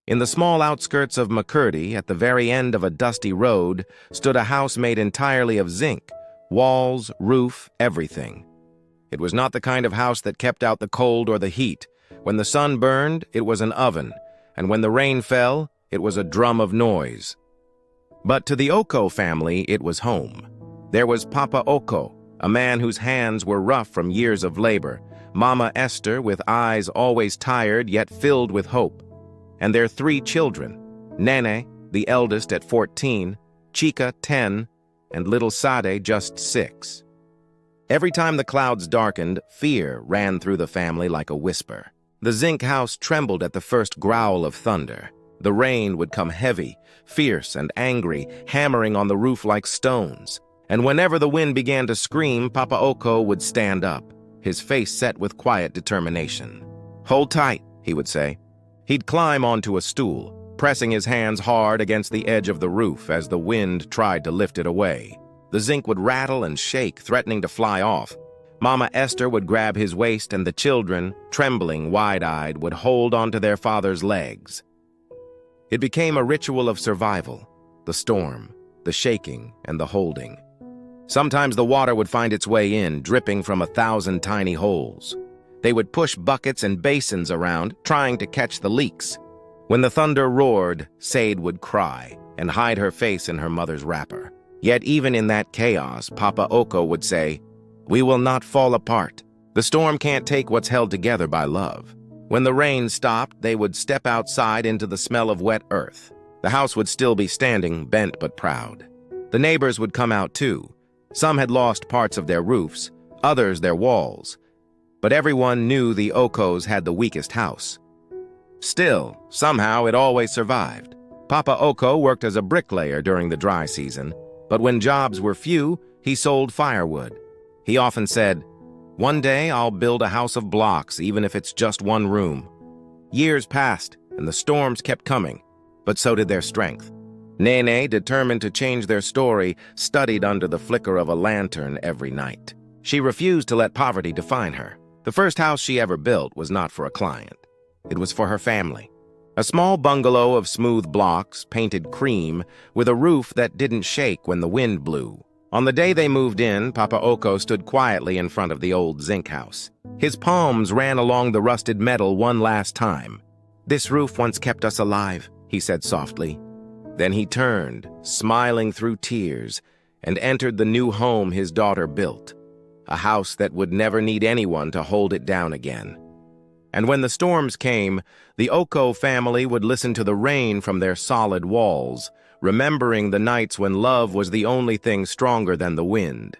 In the small outskirts of McCurdy, at the very end of a dusty road, stood a house made entirely of zinc, walls, roof, everything. It was not the kind of house that kept out the cold or the heat. When the sun burned, it was an oven, and when the rain fell, it was a drum of noise. But to the Oko family, it was home. There was Papa Oko, a man whose hands were rough from years of labor, Mama Esther with eyes always tired yet filled with hope, and their 3 children, Nene, the eldest at 14, Chica, 10, and little Sade, just 6. Every time the clouds darkened, fear ran through the family like a whisper. The zinc house trembled at the first growl of thunder. The rain would come heavy, fierce and angry, hammering on the roof like stones. And whenever the wind began to scream, Papa Oko would stand up, his face set with quiet determination. "Hold tight," he would say. He'd climb onto a stool, pressing his hands hard against the edge of the roof as the wind tried to lift it away. The zinc would rattle and shake, threatening to fly off. Mama Esther would grab his waist, and the children, trembling wide-eyed, would hold onto their father's legs. It became a ritual of survival, the storm, the shaking, and the holding. Sometimes the water would find its way in, dripping from 1,000 tiny holes. They would push buckets and basins around, trying to catch the leaks. When the thunder roared, Sade would cry and hide her face in her mother's wrapper. Yet even in that chaos, Papa Oko would say, "We will not fall apart. The storm can't take what's held together by love." When the rain stopped, they would step outside into the smell of wet earth. The house would still be standing, bent but proud. The neighbors would come out too. Some had lost parts of their roofs, others their walls. But everyone knew the Okos had the weakest house. Still, somehow it always survived. Papa Oko worked as a bricklayer during the dry season, but when jobs were few, he sold firewood. He often said, "One day I'll build a house of blocks, even if it's just one room." Years passed, and the storms kept coming, but so did their strength. Nene, determined to change their story, studied under the flicker of a lantern every night. She refused to let poverty define her. The first house she ever built was not for a client. It was for her family. A small bungalow of smooth blocks, painted cream, with a roof that didn't shake when the wind blew. On the day they moved in, Papa Oko stood quietly in front of the old zinc house. His palms ran along the rusted metal one last time. "This roof once kept us alive," he said softly. Then he turned, smiling through tears, and entered the new home his daughter built, a house that would never need anyone to hold it down again. And when the storms came, the Oko family would listen to the rain from their solid walls, remembering the nights when love was the only thing stronger than the wind.